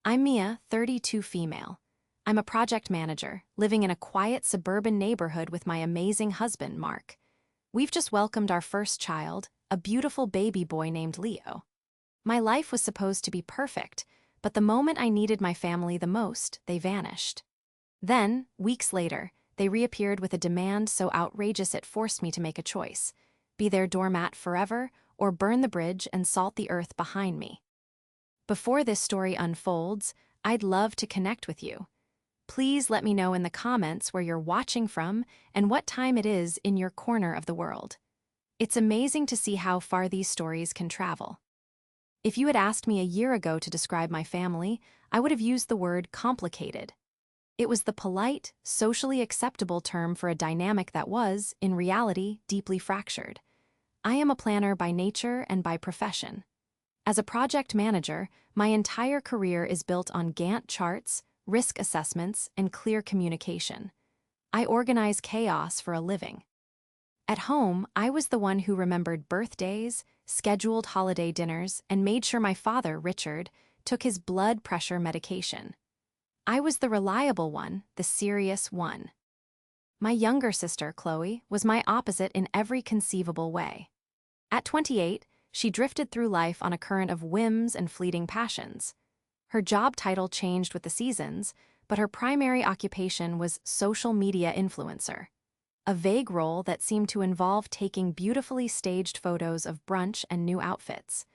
I'm Mia, 32 female. I'm a project manager, living in a quiet suburban neighborhood with my amazing husband, Mark. We've just welcomed our first child, a beautiful baby boy named Leo. My life was supposed to be perfect, but the moment I needed my family the most, they vanished. Then, weeks later, they reappeared with a demand so outrageous it forced me to make a choice: be their doormat forever, or burn the bridge and salt the earth behind me. Before this story unfolds, I'd love to connect with you. Please let me know in the comments where you're watching from and what time it is in your corner of the world. It's amazing to see how far these stories can travel. If you had asked me a year ago to describe my family, I would have used the word complicated. It was the polite, socially acceptable term for a dynamic that was, in reality, deeply fractured. I am a planner by nature and by profession. As a project manager, my entire career is built on Gantt charts, risk assessments, and clear communication. I organize chaos for a living. At home, I was the one who remembered birthdays, scheduled holiday dinners, and made sure my father, Richard, took his blood pressure medication. I was the reliable one, the serious one. My younger sister, Chloe, was my opposite in every conceivable way. At 28, she drifted through life on a current of whims and fleeting passions. Her job title changed with the seasons, but her primary occupation was social media influencer, a vague role that seemed to involve taking beautifully staged photos of brunch and new outfits.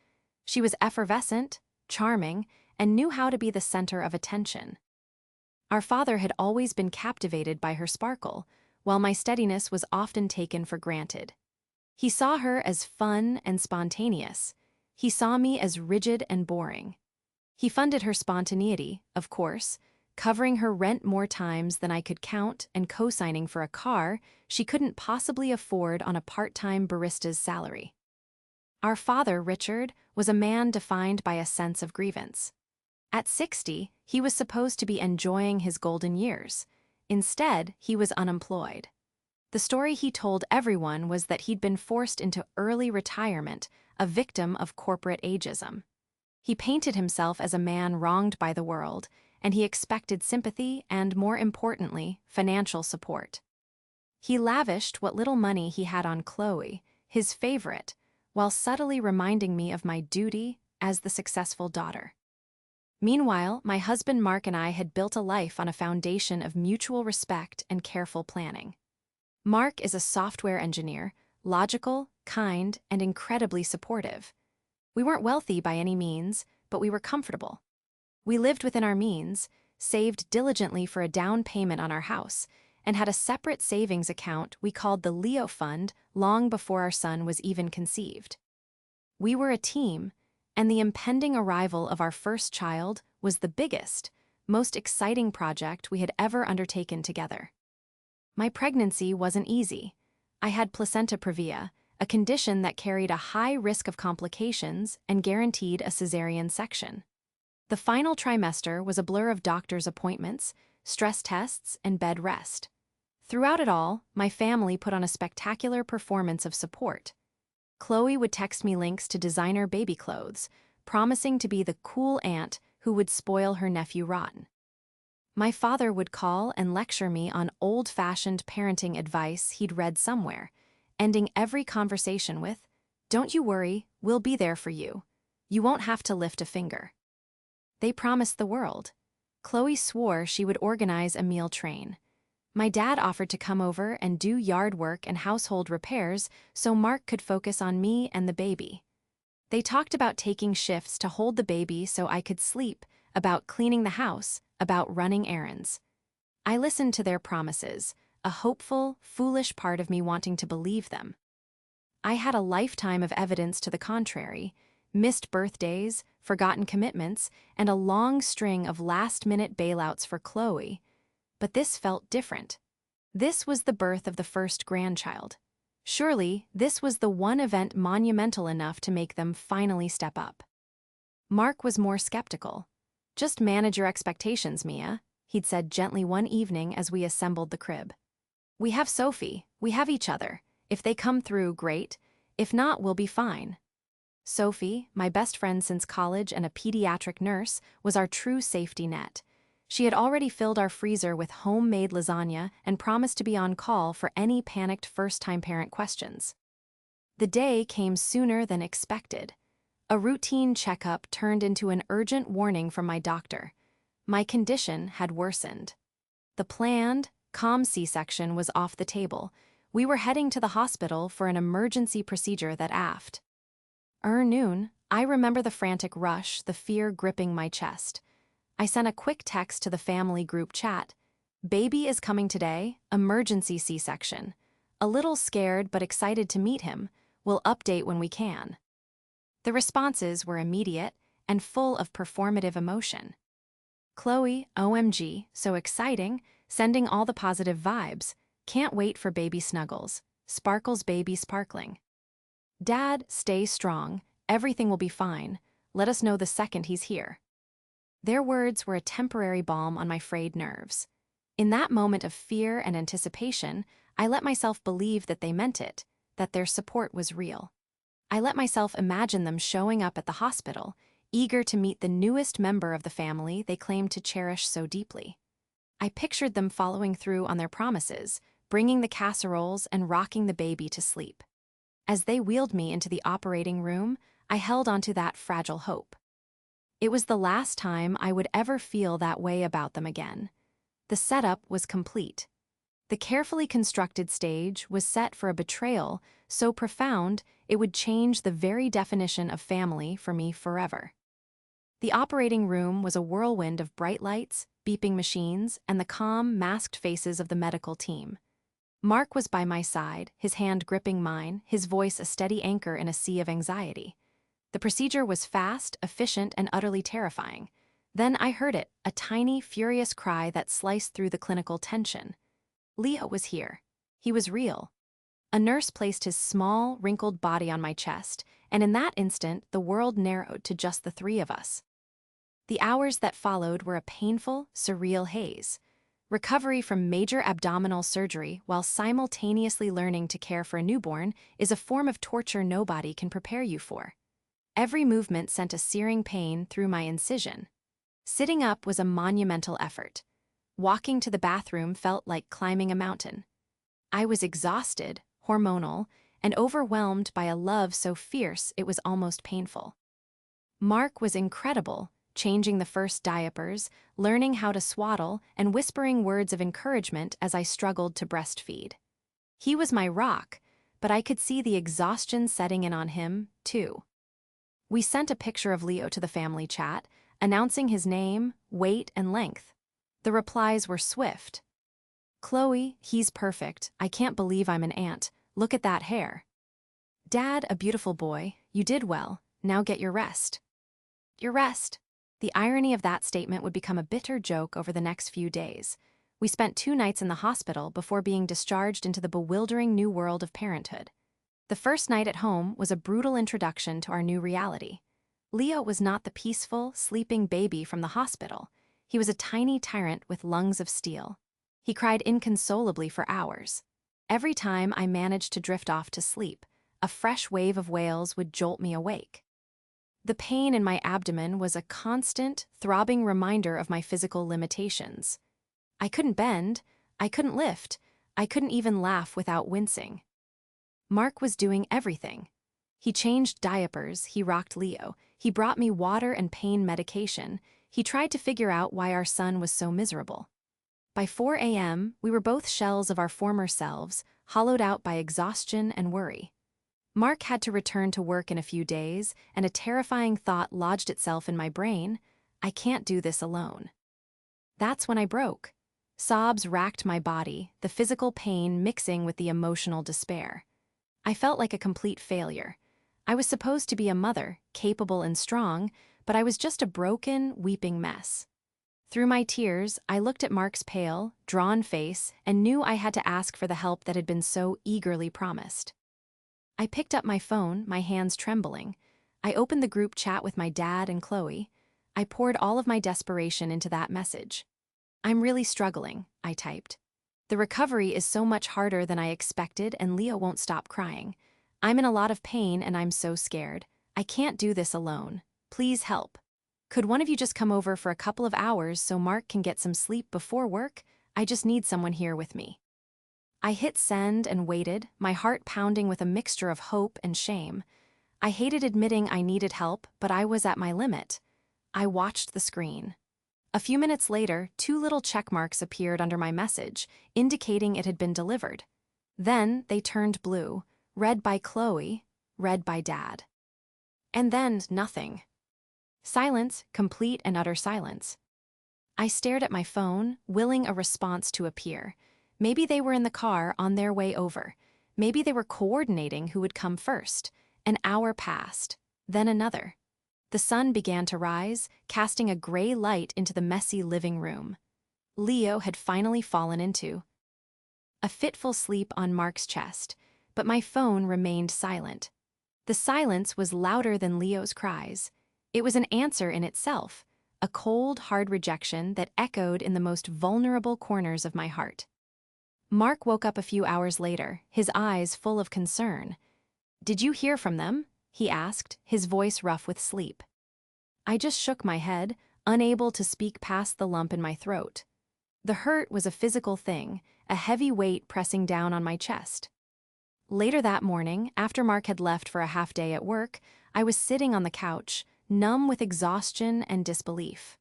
She was effervescent, charming, and knew how to be the center of attention. Our father had always been captivated by her sparkle, while my steadiness was often taken for granted. He saw her as fun and spontaneous. He saw me as rigid and boring. He funded her spontaneity, of course, covering her rent more times than I could count and co-signing for a car she couldn't possibly afford on a part-time barista's salary. Our father, Richard, was a man defined by a sense of grievance. At 60, he was supposed to be enjoying his golden years. Instead, he was unemployed. The story he told everyone was that he'd been forced into early retirement, a victim of corporate ageism. He painted himself as a man wronged by the world, and he expected sympathy and, more importantly, financial support. He lavished what little money he had on Chloe, his favorite, while subtly reminding me of my duty as the successful daughter. Meanwhile, my husband Mark and I had built a life on a foundation of mutual respect and careful planning. Mark is a software engineer, logical, kind, and incredibly supportive. We weren't wealthy by any means, but we were comfortable. We lived within our means, saved diligently for a down payment on our house, and had a separate savings account we called the Leo Fund long before our son was even conceived. We were a team, and the impending arrival of our first child was the biggest, most exciting project we had ever undertaken together. My pregnancy wasn't easy. I had placenta previa, a condition that carried a high risk of complications and guaranteed a cesarean section. The final trimester was a blur of doctor's appointments, stress tests, and bed rest. Throughout it all, my family put on a spectacular performance of support. Chloe would text me links to designer baby clothes, promising to be the cool aunt who would spoil her nephew rotten. My father would call and lecture me on old-fashioned parenting advice he'd read somewhere, ending every conversation with, "Don't you worry, we'll be there for you. You won't have to lift a finger." They promised the world. Chloe swore she would organize a meal train. My dad offered to come over and do yard work and household repairs so Mark could focus on me and the baby. They talked about taking shifts to hold the baby so I could sleep, about cleaning the house, about running errands. I listened to their promises, a hopeful, foolish part of me wanting to believe them. I had a lifetime of evidence to the contrary: missed birthdays, forgotten commitments, and a long string of last-minute bailouts for Chloe. But this felt different. This was the birth of the first grandchild. Surely, this was the one event monumental enough to make them finally step up. Mark was more skeptical. "Just manage your expectations, Mia," he'd said gently one evening as we assembled the crib. "We have Sophie, we have each other. If they come through, great. If not, we'll be fine." Sophie, my best friend since college and a pediatric nurse, was our true safety net. She had already filled our freezer with homemade lasagna and promised to be on call for any panicked first-time parent questions. The day came sooner than expected. A routine checkup turned into an urgent warning from my doctor. My condition had worsened. The planned, calm C-section was off the table. We were heading to the hospital for an emergency procedure that aft. Noon, I remember the frantic rush, the fear gripping my chest. I sent a quick text to the family group chat. Baby is coming today, emergency C-section. A little scared but excited to meet him. We'll update when we can. The responses were immediate and full of performative emotion. Chloe, OMG, so exciting, sending all the positive vibes. Can't wait for baby snuggles. Sparkles baby sparkling. Dad, stay strong. Everything will be fine. Let us know the second he's here. Their words were a temporary balm on my frayed nerves. In that moment of fear and anticipation, I let myself believe that they meant it, that their support was real. I let myself imagine them showing up at the hospital, eager to meet the newest member of the family they claimed to cherish so deeply. I pictured them following through on their promises, bringing the casseroles and rocking the baby to sleep. As they wheeled me into the operating room, I held onto that fragile hope. It was the last time I would ever feel that way about them again. The setup was complete. The carefully constructed stage was set for a betrayal so profound it would change the very definition of family for me forever. The operating room was a whirlwind of bright lights, beeping machines, and the calm, masked faces of the medical team. Mark was by my side, his hand gripping mine, his voice a steady anchor in a sea of anxiety. The procedure was fast, efficient, and utterly terrifying. Then I heard it, a tiny, furious cry that sliced through the clinical tension. Leo was here. He was real. A nurse placed his small, wrinkled body on my chest, and in that instant, the world narrowed to just the three of us. The hours that followed were a painful, surreal haze. Recovery from major abdominal surgery while simultaneously learning to care for a newborn is a form of torture nobody can prepare you for. Every movement sent a searing pain through my incision. Sitting up was a monumental effort. Walking to the bathroom felt like climbing a mountain. I was exhausted, hormonal, and overwhelmed by a love so fierce it was almost painful. Mark was incredible, changing the first diapers, learning how to swaddle, and whispering words of encouragement as I struggled to breastfeed. He was my rock, but I could see the exhaustion setting in on him, too. We sent a picture of Leo to the family chat, announcing his name, weight, and length. The replies were swift. Chloe, he's perfect. I can't believe I'm an aunt. Look at that hair. Dad, a beautiful boy. You did well. Now get your rest. Your rest. The irony of that statement would become a bitter joke over the next few days. We spent 2 nights in the hospital before being discharged into the bewildering new world of parenthood. The first night at home was a brutal introduction to our new reality. Leo was not the peaceful, sleeping baby from the hospital. He was a tiny tyrant with lungs of steel. He cried inconsolably for hours. Every time I managed to drift off to sleep, a fresh wave of wails would jolt me awake. The pain in my abdomen was a constant, throbbing reminder of my physical limitations. I couldn't bend, I couldn't lift, I couldn't even laugh without wincing. Mark was doing everything. He changed diapers, he rocked Leo, he brought me water and pain medication, he tried to figure out why our son was so miserable. By 4 a.m., we were both shells of our former selves, hollowed out by exhaustion and worry. Mark had to return to work in a few days, and a terrifying thought lodged itself in my brain: I can't do this alone. That's when I broke. Sobs racked my body, the physical pain mixing with the emotional despair. I felt like a complete failure. I was supposed to be a mother, capable and strong, but I was just a broken, weeping mess. Through my tears, I looked at Mark's pale, drawn face and knew I had to ask for the help that had been so eagerly promised. I picked up my phone, my hands trembling. I opened the group chat with my dad and Chloe. I poured all of my desperation into that message. I'm really struggling, I typed. The recovery is so much harder than I expected, and Leo won't stop crying. I'm in a lot of pain and I'm so scared. I can't do this alone. Please help. Could one of you just come over for a couple of hours so Mark can get some sleep before work? I just need someone here with me. I hit send and waited, my heart pounding with a mixture of hope and shame. I hated admitting I needed help, but I was at my limit. I watched the screen. A few minutes later, 2 little check marks appeared under my message, indicating it had been delivered. Then they turned blue, read by Chloe, read by Dad. And then nothing. Silence, complete and utter silence. I stared at my phone, willing a response to appear. Maybe they were in the car on their way over. Maybe they were coordinating who would come first. An hour passed, then another. The sun began to rise, casting a gray light into the messy living room. Leo had finally fallen into a fitful sleep on Mark's chest, but my phone remained silent. The silence was louder than Leo's cries. It was an answer in itself, a cold, hard rejection that echoed in the most vulnerable corners of my heart. Mark woke up a few hours later, his eyes full of concern. "Did you hear from them?" he asked, his voice rough with sleep. I just shook my head, unable to speak past the lump in my throat. The hurt was a physical thing, a heavy weight pressing down on my chest. Later that morning, after Mark had left for a half day at work, I was sitting on the couch, numb with exhaustion and disbelief.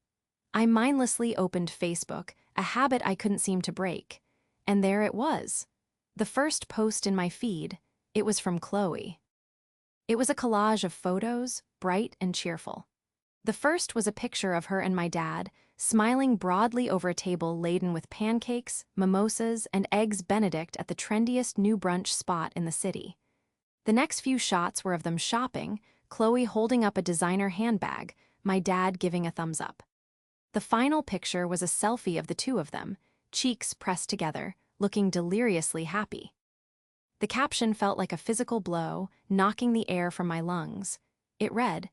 I mindlessly opened Facebook, a habit I couldn't seem to break. And there it was. The first post in my feed, it was from Chloe. It was a collage of photos, bright and cheerful. The first was a picture of her and my dad, smiling broadly over a table laden with pancakes, mimosas, and eggs Benedict at the trendiest new brunch spot in the city. The next few shots were of them shopping, Chloe holding up a designer handbag, my dad giving a thumbs up. The final picture was a selfie of the two of them, cheeks pressed together, looking deliriously happy. The caption felt like a physical blow, knocking the air from my lungs. It read,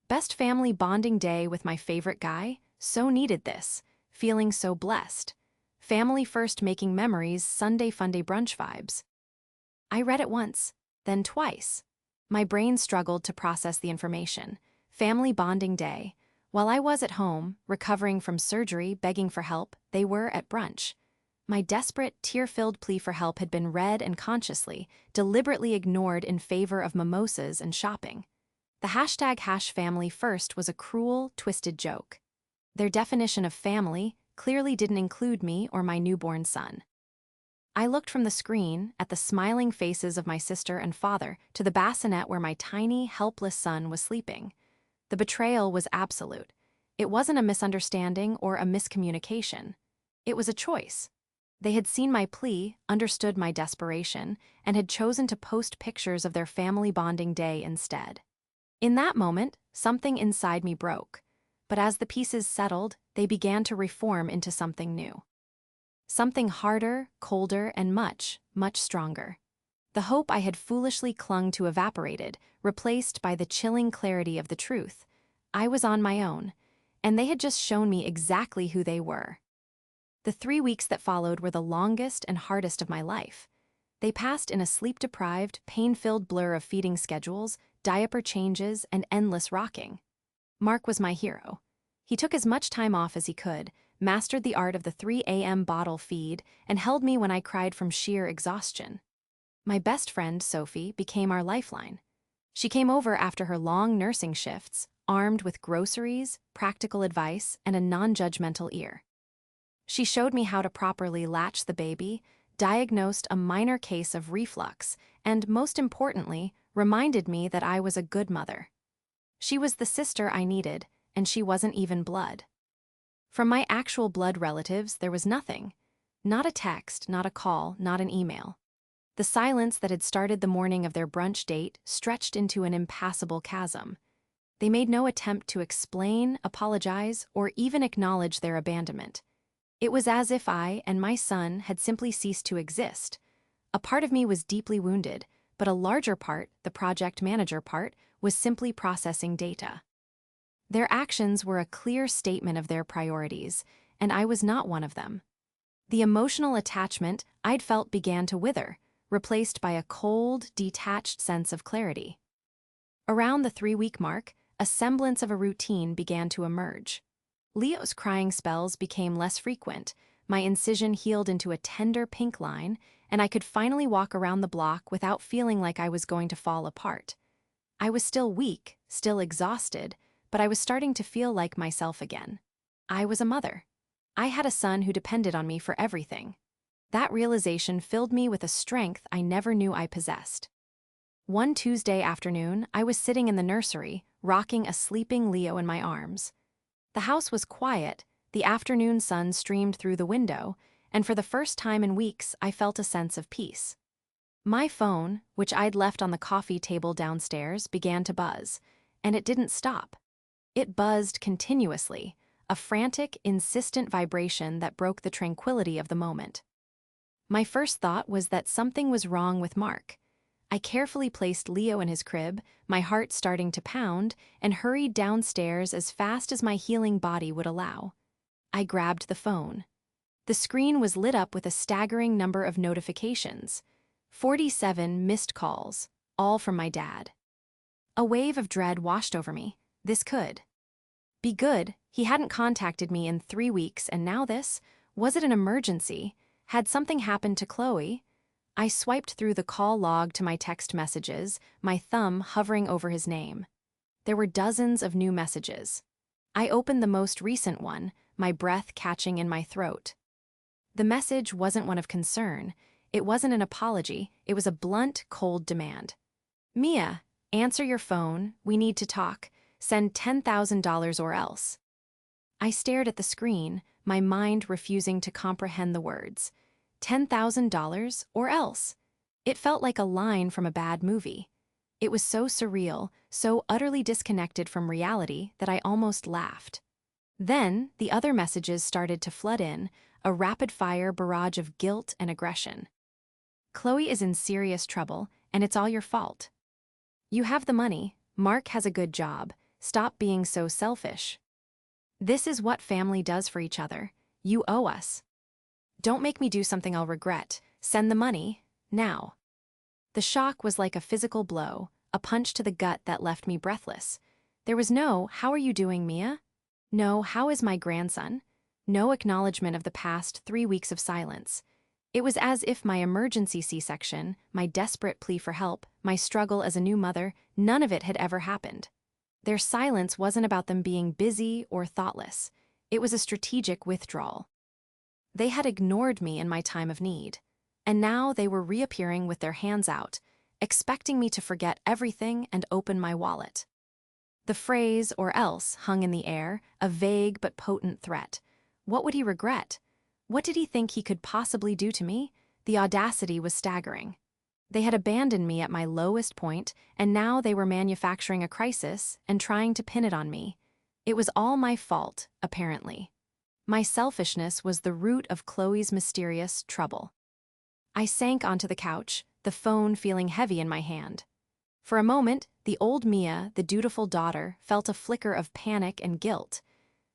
"Best family bonding day with my favorite guy, so needed this, feeling so blessed. Family first making memories, Sunday funday brunch vibes." I read it once, then twice. My brain struggled to process the information. Family bonding day. While I was at home, recovering from surgery, begging for help, they were at brunch. My desperate, tear-filled plea for help had been read and consciously, deliberately ignored in favor of mimosas and shopping. The #family first was a cruel, twisted joke. Their definition of family clearly didn't include me or my newborn son. I looked from the screen at the smiling faces of my sister and father to the bassinet where my tiny, helpless son was sleeping. The betrayal was absolute. It wasn't a misunderstanding or a miscommunication. It was a choice. They had seen my plea, understood my desperation, and had chosen to post pictures of their family bonding day instead. In that moment, something inside me broke. But as the pieces settled, they began to reform into something new. Something harder, colder, and much, much stronger. The hope I had foolishly clung to evaporated, replaced by the chilling clarity of the truth. I was on my own, and they had just shown me exactly who they were. The 3 weeks that followed were the longest and hardest of my life. They passed in a sleep-deprived, pain-filled blur of feeding schedules, diaper changes, and endless rocking. Mark was my hero. He took as much time off as he could, mastered the art of the 3 a.m. bottle feed, and held me when I cried from sheer exhaustion. My best friend, Sophie, became our lifeline. She came over after her long nursing shifts, armed with groceries, practical advice, and a non-judgmental ear. She showed me how to properly latch the baby, diagnosed a minor case of reflux, and, most importantly, reminded me that I was a good mother. She was the sister I needed, and she wasn't even blood. From my actual blood relatives, there was nothing. Not a text, not a call, not an email. The silence that had started the morning of their brunch date stretched into an impassable chasm. They made no attempt to explain, apologize, or even acknowledge their abandonment. It was as if I and my son had simply ceased to exist. A part of me was deeply wounded, but a larger part, the project manager part, was simply processing data. Their actions were a clear statement of their priorities, and I was not one of them. The emotional attachment I'd felt began to wither, replaced by a cold, detached sense of clarity. Around the 3-week mark, a semblance of a routine began to emerge. Leo's crying spells became less frequent, my incision healed into a tender pink line, and I could finally walk around the block without feeling like I was going to fall apart. I was still weak, still exhausted, but I was starting to feel like myself again. I was a mother. I had a son who depended on me for everything. That realization filled me with a strength I never knew I possessed. One Tuesday afternoon, I was sitting in the nursery, rocking a sleeping Leo in my arms. The house was quiet, the afternoon sun streamed through the window, and for the first time in weeks, I felt a sense of peace. My phone, which I'd left on the coffee table downstairs, began to buzz, and it didn't stop. It buzzed continuously, a frantic, insistent vibration that broke the tranquility of the moment. My first thought was that something was wrong with Mark. I carefully placed Leo in his crib, my heart starting to pound, and hurried downstairs as fast as my healing body would allow. I grabbed the phone. The screen was lit up with a staggering number of notifications. 47 missed calls, all from my dad. A wave of dread washed over me. This could be good. He hadn't contacted me in 3 weeks, and now this? Was it an emergency? Had something happened to Chloe? I swiped through the call log to my text messages, my thumb hovering over his name. There were dozens of new messages. I opened the most recent one, my breath catching in my throat. The message wasn't one of concern. It wasn't an apology. It was a blunt, cold demand. "Mia, answer your phone. We need to talk. Send $10,000 or else." I stared at the screen, my mind refusing to comprehend the words. $10,000 or else. It felt like a line from a bad movie. It was so surreal, so utterly disconnected from reality that I almost laughed. Then, the other messages started to flood in, a rapid-fire barrage of guilt and aggression. "Chloe is in serious trouble, and it's all your fault. You have the money, Mark has a good job, stop being so selfish. This is what family does for each other. You owe us. Don't make me do something I'll regret. Send the money, now." The shock was like a physical blow, a punch to the gut that left me breathless. There was no, "How are you doing, Mia?" No, "How is my grandson?" No acknowledgement of the past 3 weeks of silence. It was as if my emergency C-section, my desperate plea for help, my struggle as a new mother, none of it had ever happened. Their silence wasn't about them being busy or thoughtless. It was a strategic withdrawal. They had ignored me in my time of need, and now they were reappearing with their hands out, expecting me to forget everything and open my wallet. The phrase "or else" hung in the air, a vague but potent threat. What would he regret? What did he think he could possibly do to me? The audacity was staggering. They had abandoned me at my lowest point, and now they were manufacturing a crisis and trying to pin it on me. It was all my fault, apparently. My selfishness was the root of Chloe's mysterious trouble. I sank onto the couch, the phone feeling heavy in my hand. For a moment, the old Mia, the dutiful daughter, felt a flicker of panic and guilt.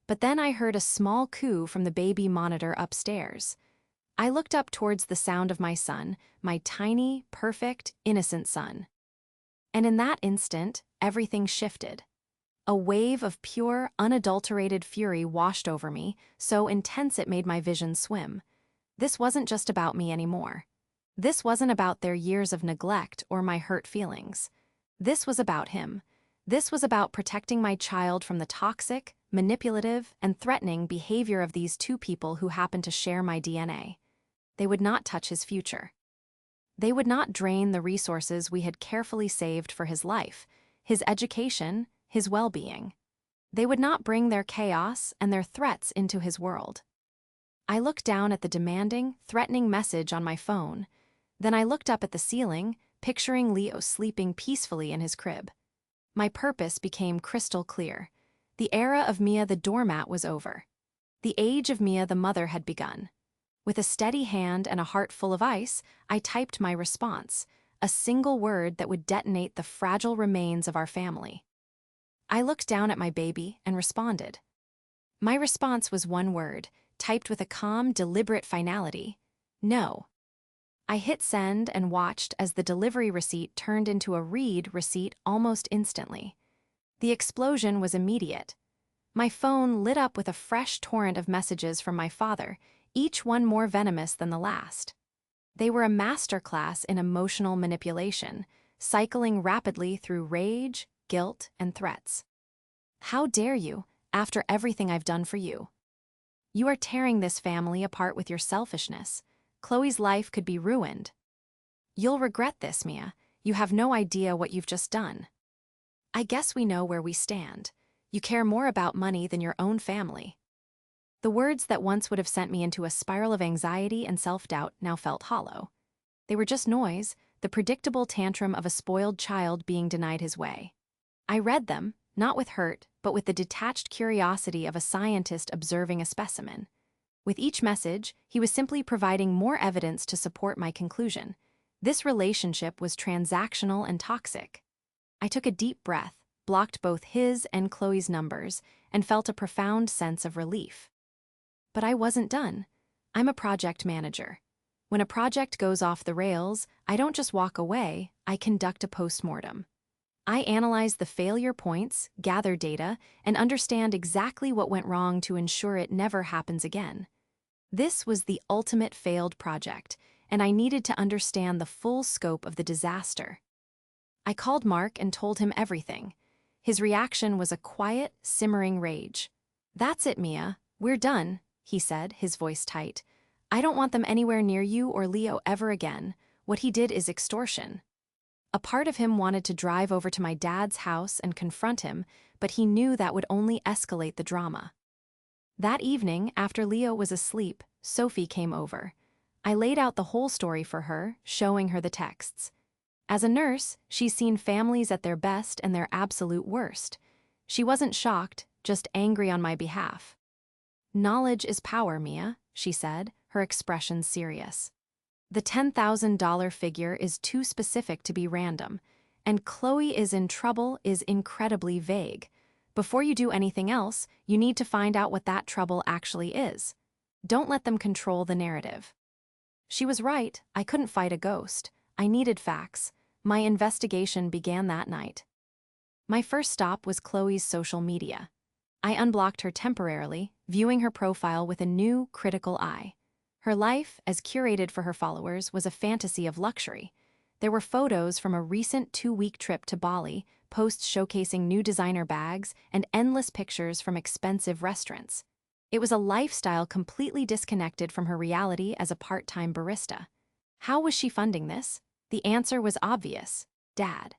But then I heard a small coo from the baby monitor upstairs. I looked up towards the sound of my son, my tiny, perfect, innocent son. And in that instant, everything shifted. A wave of pure, unadulterated fury washed over me, so intense it made my vision swim. This wasn't just about me anymore. This wasn't about their years of neglect or my hurt feelings. This was about him. This was about protecting my child from the toxic, manipulative, and threatening behavior of these two people who happened to share my DNA. They would not touch his future. They would not drain the resources we had carefully saved for his life, his education, his well-being. They would not bring their chaos and their threats into his world. I looked down at the demanding, threatening message on my phone. Then I looked up at the ceiling, picturing Leo sleeping peacefully in his crib. My purpose became crystal clear. The era of Mia the doormat was over. The age of Mia the mother had begun. With a steady hand and a heart full of ice, I typed my response, a single word that would detonate the fragile remains of our family. I looked down at my baby and responded. My response was one word, typed with a calm, deliberate finality: no. I hit send and watched as the delivery receipt turned into a read receipt almost instantly. The explosion was immediate. My phone lit up with a fresh torrent of messages from my father, each one more venomous than the last. They were a masterclass in emotional manipulation, cycling rapidly through rage, guilt, and threats. How dare you, after everything I've done for you? You are tearing this family apart with your selfishness. Chloe's life could be ruined. You'll regret this, Mia. You have no idea what you've just done. I guess we know where we stand. You care more about money than your own family. The words that once would have sent me into a spiral of anxiety and self-doubt now felt hollow. They were just noise, the predictable tantrum of a spoiled child being denied his way. I read them, not with hurt, but with the detached curiosity of a scientist observing a specimen. With each message, he was simply providing more evidence to support my conclusion. This relationship was transactional and toxic. I took a deep breath, blocked both his and Chloe's numbers, and felt a profound sense of relief. But I wasn't done. I'm a project manager. When a project goes off the rails, I don't just walk away, I conduct a postmortem. I analyze the failure points, gather data, and understand exactly what went wrong to ensure it never happens again. This was the ultimate failed project, and I needed to understand the full scope of the disaster. I called Mark and told him everything. His reaction was a quiet, simmering rage. "That's it, Mia. We're done," he said, his voice tight. "I don't want them anywhere near you or Leo ever again. What he did is extortion." A part of him wanted to drive over to my dad's house and confront him, but he knew that would only escalate the drama. That evening, after Leo was asleep, Sophie came over. I laid out the whole story for her, showing her the texts. As a nurse, she's seen families at their best and their absolute worst. She wasn't shocked, just angry on my behalf. "Knowledge is power, Mia," she said, her expression serious. "The $10,000 figure is too specific to be random, and Chloe is in trouble is incredibly vague. Before you do anything else, you need to find out what that trouble actually is. Don't let them control the narrative." She was right, I couldn't fight a ghost. I needed facts. My investigation began that night. My first stop was Chloe's social media. I unblocked her temporarily, viewing her profile with a new, critical eye. Her life, as curated for her followers, was a fantasy of luxury. There were photos from a recent 2-week trip to Bali, posts showcasing new designer bags, and endless pictures from expensive restaurants. It was a lifestyle completely disconnected from her reality as a part-time barista. How was she funding this? The answer was obvious: Dad.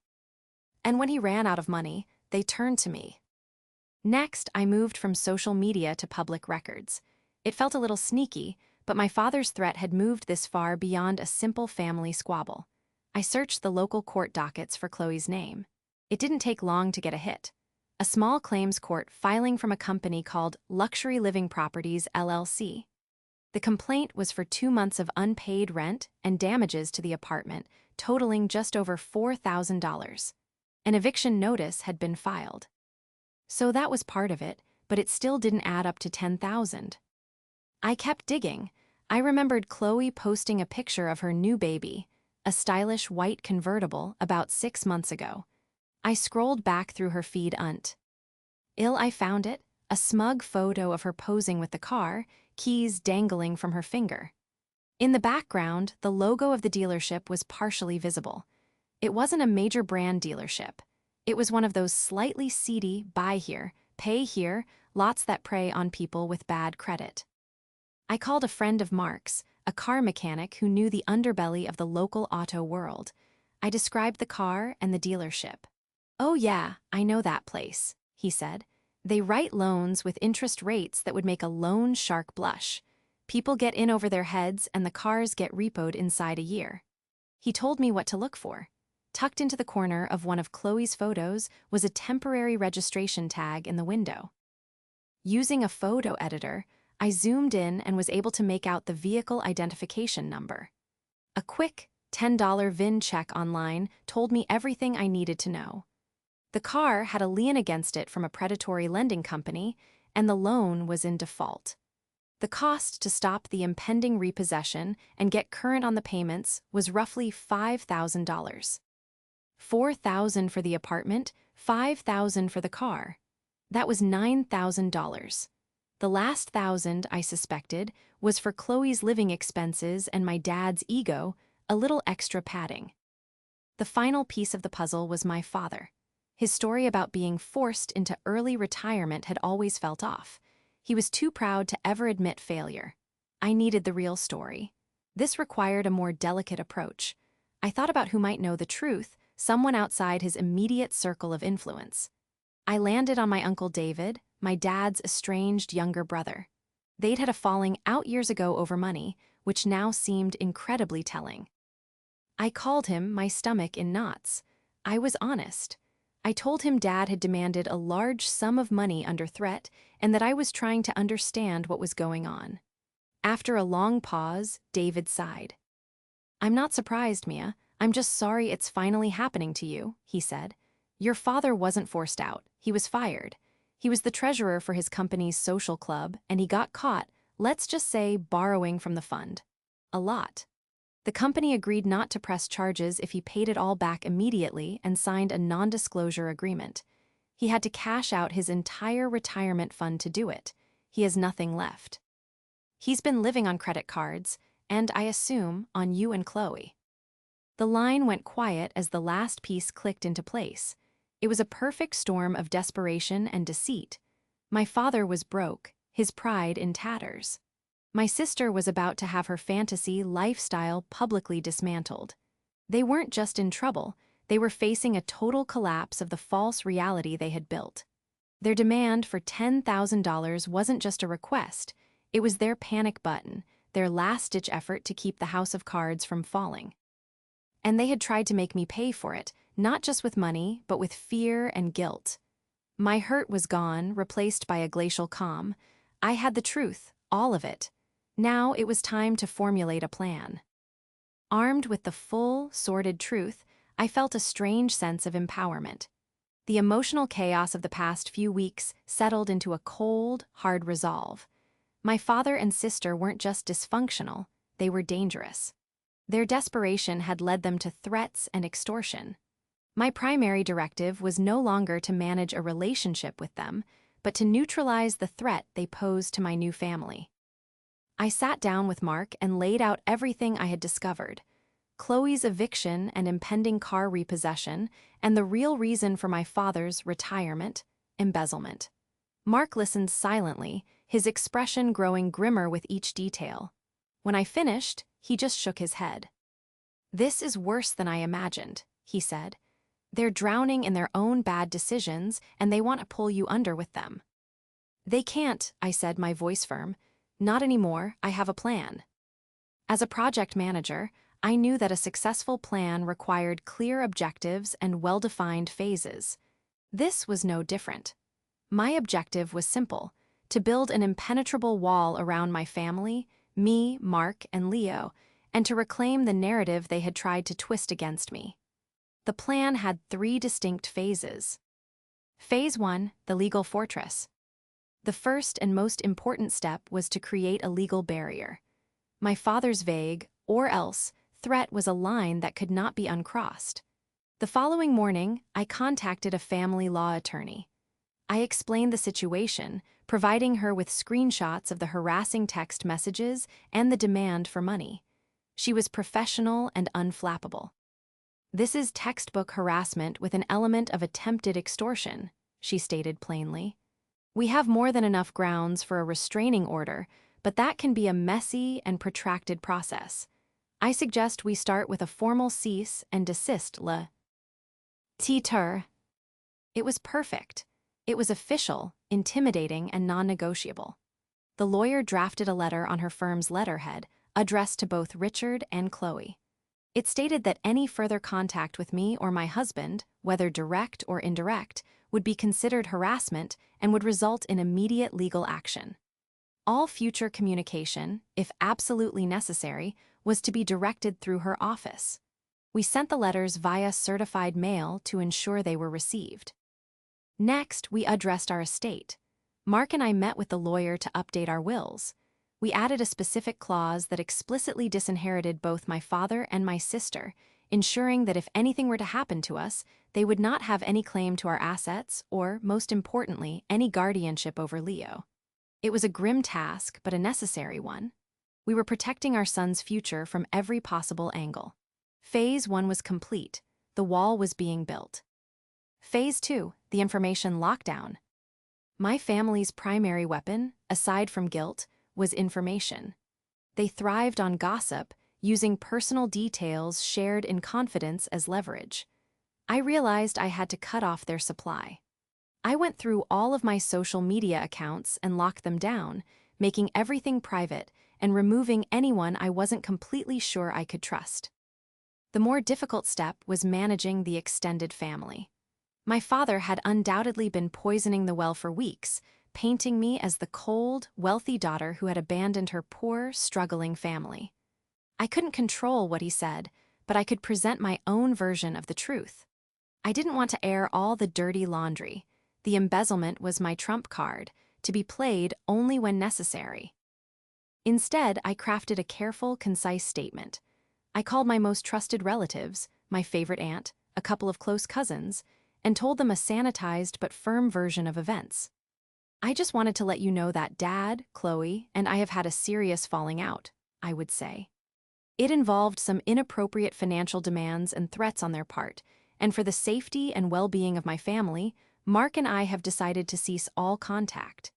And when he ran out of money, they turned to me. Next, I moved from social media to public records. It felt a little sneaky, but my father's threat had moved this far beyond a simple family squabble. I searched the local court dockets for Chloe's name. It didn't take long to get a hit. A small claims court filing from a company called Luxury Living Properties, LLC. The complaint was for 2 months of unpaid rent and damages to the apartment, totaling just over $4,000. An eviction notice had been filed. So that was part of it, but it still didn't add up to $10,000. I kept digging. I remembered Chloe posting a picture of her new baby, a stylish white convertible, about 6 months ago. I scrolled back through her feed I found it, a smug photo of her posing with the car, keys dangling from her finger. In the background, the logo of the dealership was partially visible. It wasn't a major brand dealership. It was one of those slightly seedy, buy here, pay here, lots that prey on people with bad credit. I called a friend of Mark's, a car mechanic who knew the underbelly of the local auto world. I described the car and the dealership. "Oh yeah, I know that place," he said. "They write loans with interest rates that would make a loan shark blush. People get in over their heads and the cars get repoed inside a year." He told me what to look for. Tucked into the corner of one of Chloe's photos was a temporary registration tag in the window. Using a photo editor, I zoomed in and was able to make out the vehicle identification number. A quick $10 VIN check online told me everything I needed to know. The car had a lien against it from a predatory lending company, and the loan was in default. The cost to stop the impending repossession and get current on the payments was roughly $5,000. $4,000 for the apartment, $5,000 for the car. That was $9,000. The last $1,000, I suspected, was for Chloe's living expenses and my dad's ego, a little extra padding. The final piece of the puzzle was my father. His story about being forced into early retirement had always felt off. He was too proud to ever admit failure. I needed the real story. This required a more delicate approach. I thought about who might know the truth, someone outside his immediate circle of influence. I landed on my Uncle David, my dad's estranged younger brother. They'd had a falling out years ago over money, which now seemed incredibly telling. I called him, my stomach in knots. I was honest. I told him Dad had demanded a large sum of money under threat and that I was trying to understand what was going on. After a long pause, David sighed. "I'm not surprised, Mia. I'm just sorry it's finally happening to you," he said. "Your father wasn't forced out. He was fired. He was the treasurer for his company's social club, and he got caught, let's just say, borrowing from the fund. A lot. The company agreed not to press charges if he paid it all back immediately and signed a non-disclosure agreement. He had to cash out his entire retirement fund to do it. He has nothing left. He's been living on credit cards, and I assume on you and Chloe." The line went quiet as the last piece clicked into place. It was a perfect storm of desperation and deceit. My father was broke, his pride in tatters. My sister was about to have her fantasy lifestyle publicly dismantled. They weren't just in trouble, they were facing a total collapse of the false reality they had built. Their demand for $10,000 wasn't just a request, it was their panic button, their last-ditch effort to keep the house of cards from falling. And they had tried to make me pay for it, not just with money, but with fear and guilt. My hurt was gone, replaced by a glacial calm. I had the truth, all of it. Now it was time to formulate a plan. Armed with the full, sordid truth, I felt a strange sense of empowerment. The emotional chaos of the past few weeks settled into a cold, hard resolve. My father and sister weren't just dysfunctional, they were dangerous. Their desperation had led them to threats and extortion. My primary directive was no longer to manage a relationship with them, but to neutralize the threat they posed to my new family. I sat down with Mark and laid out everything I had discovered: Chloe's eviction and impending car repossession, and the real reason for my father's retirement: embezzlement. Mark listened silently, his expression growing grimmer with each detail. When I finished, he just shook his head. "This is worse than I imagined," he said. "They're drowning in their own bad decisions, and they want to pull you under with them." "They can't," I said, my voice firm. "Not anymore, I have a plan." As a project manager, I knew that a successful plan required clear objectives and well-defined phases. This was no different. My objective was simple: to build an impenetrable wall around my family, me, Mark, and Leo, and to reclaim the narrative they had tried to twist against me. The plan had 3 distinct phases. Phase 1, the legal fortress. The first and most important step was to create a legal barrier. My father's vague, "or else," threat was a line that could not be uncrossed. The following morning, I contacted a family law attorney. I explained the situation, providing her with screenshots of the harassing text messages and the demand for money. She was professional and unflappable. "This is textbook harassment with an element of attempted extortion," she stated plainly. "We have more than enough grounds for a restraining order, but that can be a messy and protracted process. I suggest we start with a formal cease and desist letter." It was perfect. It was official, intimidating, and non-negotiable. The lawyer drafted a letter on her firm's letterhead, addressed to both Richard and Chloe. It stated that any further contact with me or my husband, whether direct or indirect, would be considered harassment and would result in immediate legal action. All future communication, if absolutely necessary, was to be directed through her office. We sent the letters via certified mail to ensure they were received. Next, we addressed our estate. Mark and I met with the lawyer to update our wills. We added a specific clause that explicitly disinherited both my father and my sister, ensuring that if anything were to happen to us, they would not have any claim to our assets or, most importantly, any guardianship over Leo. It was a grim task, but a necessary one. We were protecting our son's future from every possible angle. Phase 1 was complete. The wall was being built. Phase 2, the information lockdown. My family's primary weapon, aside from guilt, was information. They thrived on gossip, using personal details shared in confidence as leverage. I realized I had to cut off their supply. I went through all of my social media accounts and locked them down, making everything private and removing anyone I wasn't completely sure I could trust. The more difficult step was managing the extended family. My father had undoubtedly been poisoning the well for weeks, painting me as the cold, wealthy daughter who had abandoned her poor, struggling family. I couldn't control what he said, but I could present my own version of the truth. I didn't want to air all the dirty laundry. The embezzlement was my trump card, to be played only when necessary. Instead, I crafted a careful, concise statement. I called my most trusted relatives, my favorite aunt, a couple of close cousins, and told them a sanitized but firm version of events. I just wanted to let you know that Dad, Chloe, and I have had a serious falling out, I would say. It involved some inappropriate financial demands and threats on their part, and for the safety and well-being of my family, Mark and I have decided to cease all contact.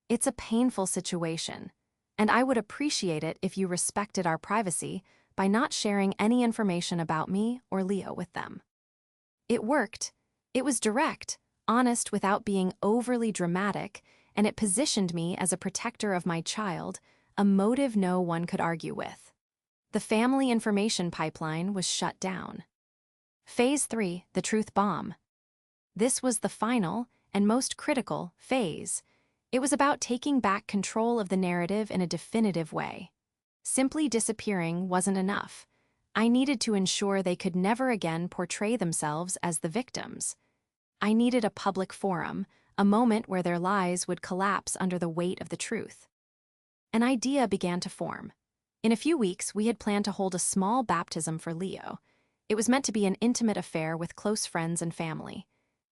It's a painful situation, and I would appreciate it if you respected our privacy by not sharing any information about me or Leo with them. It worked. It was direct, honest without being overly dramatic, and it positioned me as a protector of my child, a motive no one could argue with. The family information pipeline was shut down. Phase 3, the truth bomb. This was the final and most critical phase. It was about taking back control of the narrative in a definitive way. Simply disappearing wasn't enough. I needed to ensure they could never again portray themselves as the victims. I needed a public forum, a moment where their lies would collapse under the weight of the truth. An idea began to form. In a few weeks, we had planned to hold a small baptism for Leo. It was meant to be an intimate affair with close friends and family.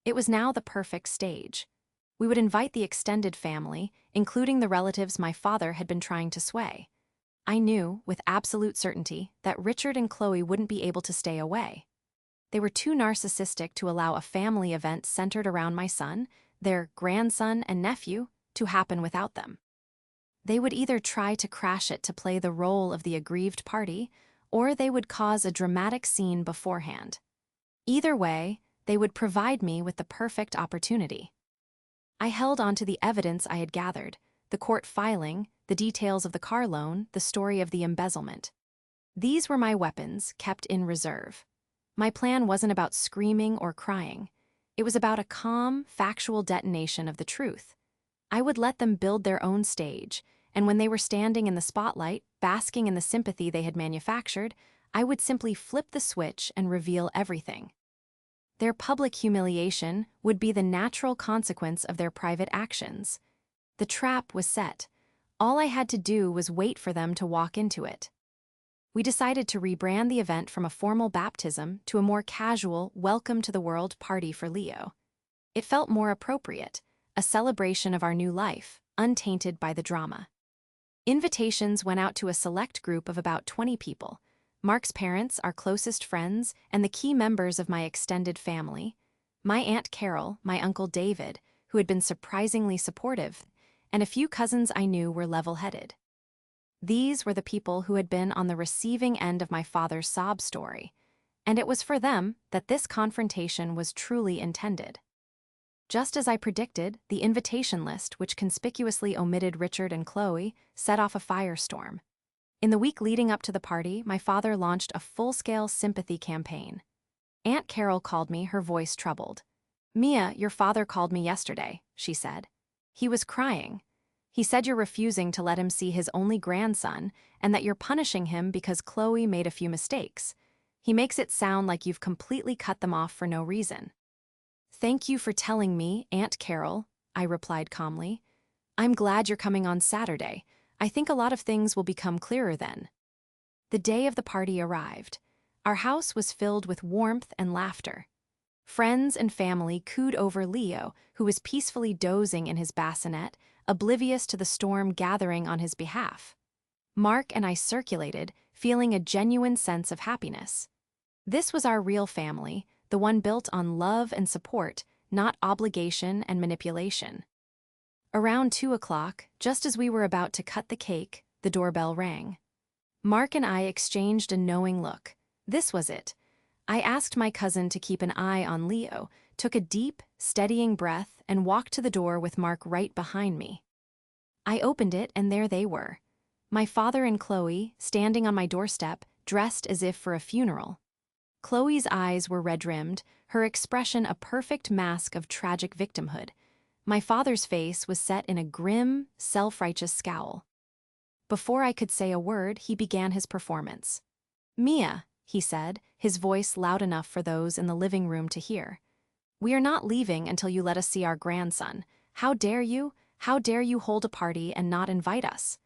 It was now the perfect stage. We would invite the extended family, including the relatives my father had been trying to sway. I knew, with absolute certainty, that Richard and Chloe wouldn't be able to stay away. They were too narcissistic to allow a family event centered around my son, their grandson and nephew, to happen without them. They would either try to crash it to play the role of the aggrieved party, or they would cause a dramatic scene beforehand. Either way, they would provide me with the perfect opportunity. I held on to the evidence I had gathered, the court filing, the details of the car loan, the story of the embezzlement. These were my weapons, kept in reserve. My plan wasn't about screaming or crying. It was about a calm, factual detonation of the truth. I would let them build their own stage, and when they were standing in the spotlight, basking in the sympathy they had manufactured, I would simply flip the switch and reveal everything. Their public humiliation would be the natural consequence of their private actions. The trap was set. All I had to do was wait for them to walk into it. We decided to rebrand the event from a formal baptism to a more casual, welcome to the world party for Leo. It felt more appropriate, a celebration of our new life, untainted by the drama. Invitations went out to a select group of about 20 people. Mark's parents, our closest friends, and the key members of my extended family. My Aunt Carol, my Uncle David, who had been surprisingly supportive, and a few cousins I knew were level-headed. These were the people who had been on the receiving end of my father's sob story, and it was for them that this confrontation was truly intended. Just as I predicted, the invitation list, which conspicuously omitted Richard and Chloe, set off a firestorm. In the week leading up to the party, my father launched a full-scale sympathy campaign. Aunt Carol called me, her voice troubled. "Mia, your father called me yesterday," she said. "He was crying. He said you're refusing to let him see his only grandson and that you're punishing him because Chloe made a few mistakes. He makes it sound like you've completely cut them off for no reason." "Thank you for telling me, Aunt Carol," I replied calmly. "I'm glad you're coming on Saturday. I think a lot of things will become clearer then. The day of the party arrived. Our house was filled with warmth and laughter. Friends and family cooed over Leo, who was peacefully dozing in his bassinet, oblivious to the storm gathering on his behalf. Mark and I circulated, feeling a genuine sense of happiness. This was our real family, the one built on love and support, not obligation and manipulation. Around 2 o'clock, just as we were about to cut the cake, the doorbell rang. Mark and I exchanged a knowing look. This was it. I asked my cousin to keep an eye on Leo, took a deep, steadying breath, and walked to the door with Mark right behind me. I opened it, and there they were. My father and Chloe, standing on my doorstep, dressed as if for a funeral. Chloe's eyes were red-rimmed, her expression a perfect mask of tragic victimhood. My father's face was set in a grim, self-righteous scowl. Before I could say a word, he began his performance. "Mia," he said, his voice loud enough for those in the living room to hear. "We are not leaving until you let us see our grandson. How dare you? How dare you hold a party and not invite us?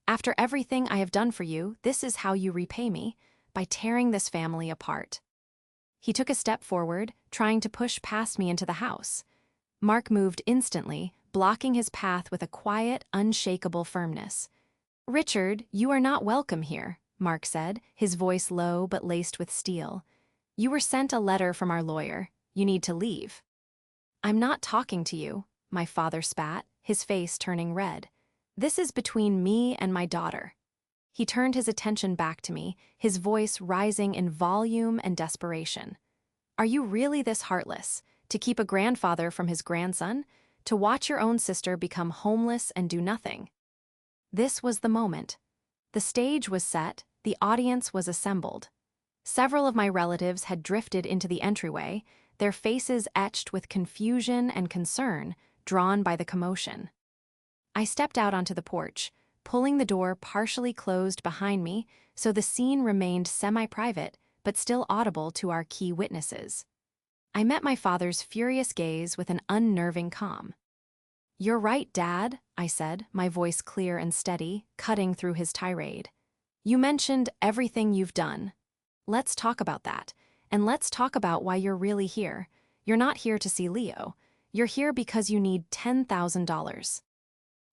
After everything I have done for you, this is how you repay me, by tearing this family apart." He took a step forward, trying to push past me into the house. Mark moved instantly, blocking his path with a quiet, unshakable firmness. "Richard, you are not welcome here," Mark said, his voice low but laced with steel. "You were sent a letter from our lawyer. You need to leave." "I'm not talking to you," my father spat, his face turning red. "This is between me and my daughter." He turned his attention back to me, his voice rising in volume and desperation. "Are you really this heartless? To keep a grandfather from his grandson? To watch your own sister become homeless and do nothing?" This was the moment. The stage was set, the audience was assembled. Several of my relatives had drifted into the entryway, their faces etched with confusion and concern, drawn by the commotion. I stepped out onto the porch, pulling the door partially closed behind me so the scene remained semi-private but still audible to our key witnesses. I met my father's furious gaze with an unnerving calm. "You're right, Dad," I said, my voice clear and steady, cutting through his tirade. "You mentioned everything you've done. Let's talk about that, and let's talk about why you're really here. You're not here to see Leo. You're here because you need $10,000.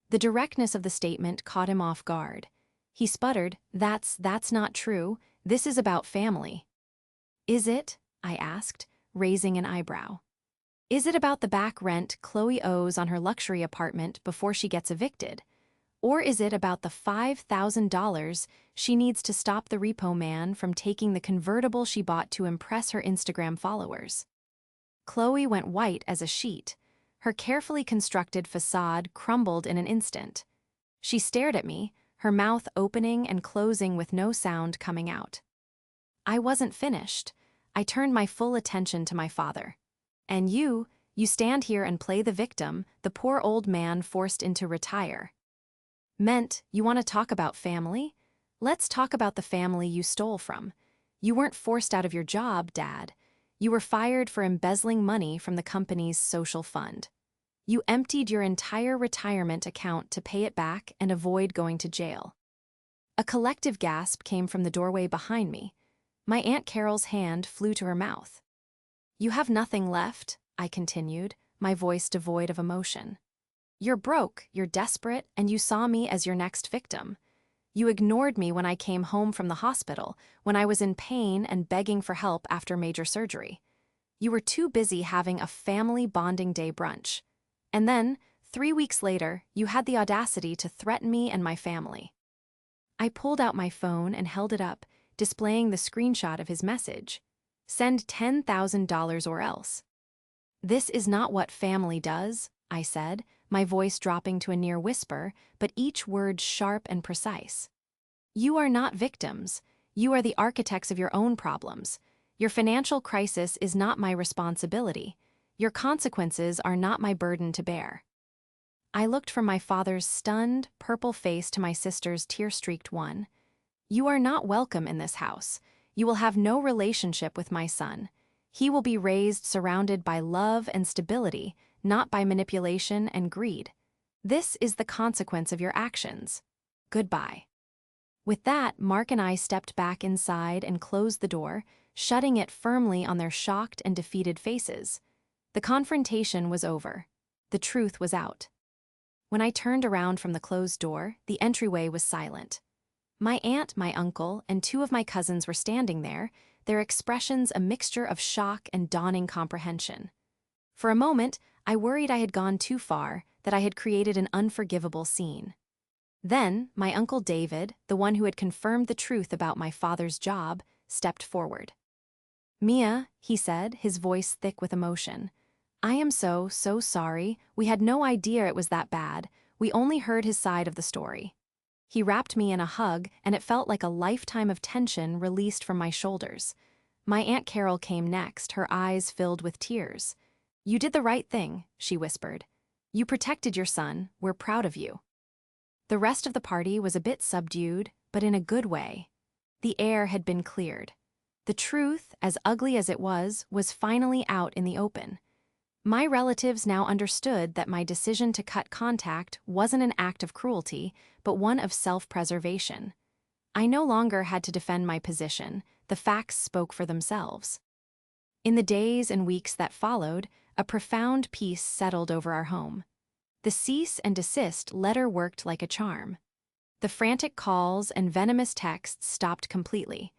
The directness of the statement caught him off guard. He sputtered, That's not true. This is about family." "Is it?" I asked, raising an eyebrow. "Is it about the back rent Chloe owes on her luxury apartment before she gets evicted? Or is it about the $5,000 she needs to stop the repo man from taking the convertible she bought to impress her Instagram followers?" Chloe went white as a sheet. Her carefully constructed facade crumbled in an instant. She stared at me, her mouth opening and closing with no sound coming out. I wasn't finished. I turned my full attention to my father. "And you stand here and play the victim, the poor old man forced into retire. Meant, you want to talk about family? Let's talk about the family you stole from. You weren't forced out of your job, Dad. You were fired for embezzling money from the company's social fund. You emptied your entire retirement account to pay it back and avoid going to jail." A collective gasp came from the doorway behind me. My Aunt Carol's hand flew to her mouth. "You have nothing left," I continued, my voice devoid of emotion. "You're broke, you're desperate, and you saw me as your next victim. You ignored me when I came home from the hospital, when I was in pain and begging for help after major surgery. You were too busy having a family bonding day brunch. And then, 3 weeks later, you had the audacity to threaten me and my family." I pulled out my phone and held it up, displaying the screenshot of his message. "Send $10,000 or else." "This is not what family does," I said, my voice dropping to a near whisper, but each word sharp and precise. "You are not victims. You are the architects of your own problems. Your financial crisis is not my responsibility. Your consequences are not my burden to bear." I looked from my father's stunned, purple face to my sister's tear-streaked one. "You are not welcome in this house. You will have no relationship with my son. He will be raised surrounded by love and stability, not by manipulation and greed. This is the consequence of your actions." Goodbye." With that, Mark and I stepped back inside and closed the door, shutting it firmly on their shocked and defeated faces. The confrontation was over. The truth was out. When I turned around from the closed door, the entryway was silent. My aunt, my uncle, and two of my cousins were standing there, their expressions a mixture of shock and dawning comprehension. For a moment, I worried I had gone too far, that I had created an unforgivable scene. Then, my Uncle David, the one who had confirmed the truth about my father's job, stepped forward. "Mia," he said, his voice thick with emotion, "I am so sorry. We had no idea it was that bad. We only heard his side of the story." He wrapped me in a hug, and it felt like a lifetime of tension released from my shoulders. My Aunt Carol came next, her eyes filled with tears. "You did the right thing," she whispered. "You protected your son. We're proud of you." The rest of the party was a bit subdued, but in a good way. The air had been cleared. The truth, as ugly as it was finally out in the open. My relatives now understood that my decision to cut contact wasn't an act of cruelty, but one of self-preservation. I no longer had to defend my position. The facts spoke for themselves. In the days and weeks that followed, a profound peace settled over our home. The cease and desist letter worked like a charm. The frantic calls and venomous texts stopped completely.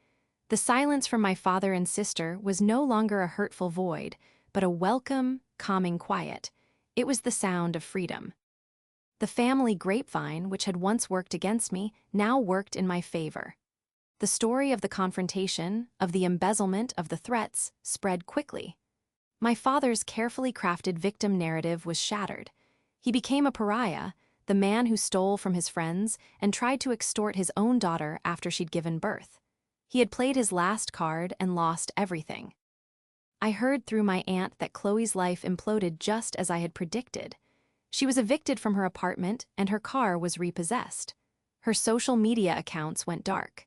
The silence from my father and sister was no longer a hurtful void, but a welcome, calming quiet. It was the sound of freedom. The family grapevine, which had once worked against me, now worked in my favor. The story of the confrontation, of the embezzlement, of the threats, spread quickly. My father's carefully crafted victim narrative was shattered. He became a pariah, the man who stole from his friends and tried to extort his own daughter after she'd given birth. He had played his last card and lost everything. I heard through my aunt that Chloe's life imploded just as I had predicted. She was evicted from her apartment and her car was repossessed. Her social media accounts went dark.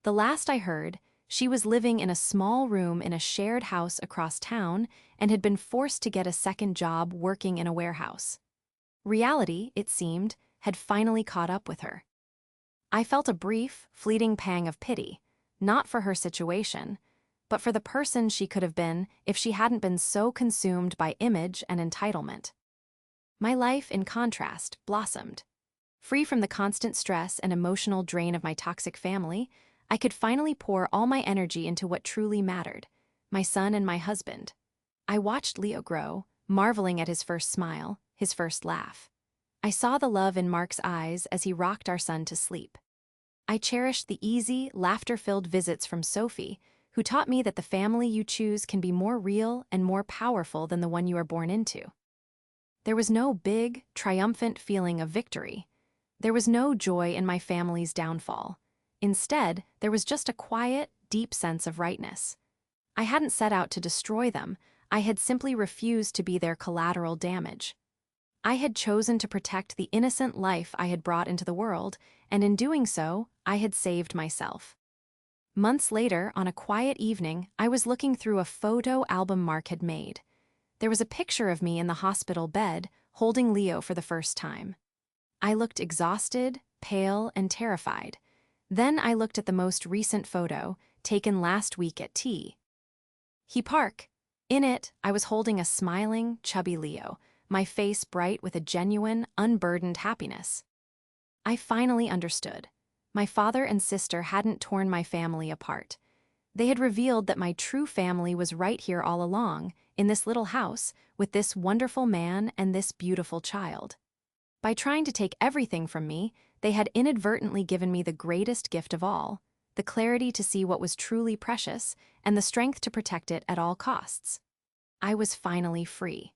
The last I heard, she was living in a small room in a shared house across town and had been forced to get a second job working in a warehouse. Reality, it seemed, had finally caught up with her. I felt a brief, fleeting pang of pity, not for her situation, but for the person she could have been if she hadn't been so consumed by image and entitlement. My life, in contrast, blossomed. Free from the constant stress and emotional drain of my toxic family, I could finally pour all my energy into what truly mattered, my son and my husband. I watched Leo grow, marveling at his first smile, his first laugh. I saw the love in Mark's eyes as he rocked our son to sleep. I cherished the easy, laughter-filled visits from Sophie, who taught me that the family you choose can be more real and more powerful than the one you are born into. There was no big, triumphant feeling of victory. There was no joy in my family's downfall. Instead, there was just a quiet, deep sense of rightness. I hadn't set out to destroy them. I had simply refused to be their collateral damage. I had chosen to protect the innocent life I had brought into the world, and in doing so, I had saved myself. Months later, on a quiet evening, I was looking through a photo album Mark had made. There was a picture of me in the hospital bed, holding Leo for the first time. I looked exhausted, pale, and terrified. Then I looked at the most recent photo, taken last week at tea. Park. In it, I was holding a smiling, chubby Leo, my face bright with a genuine, unburdened happiness. I finally understood. My father and sister hadn't torn my family apart. They had revealed that my true family was right here all along, in this little house, with this wonderful man and this beautiful child. By trying to take everything from me, they had inadvertently given me the greatest gift of all, the clarity to see what was truly precious and the strength to protect it at all costs. I was finally free.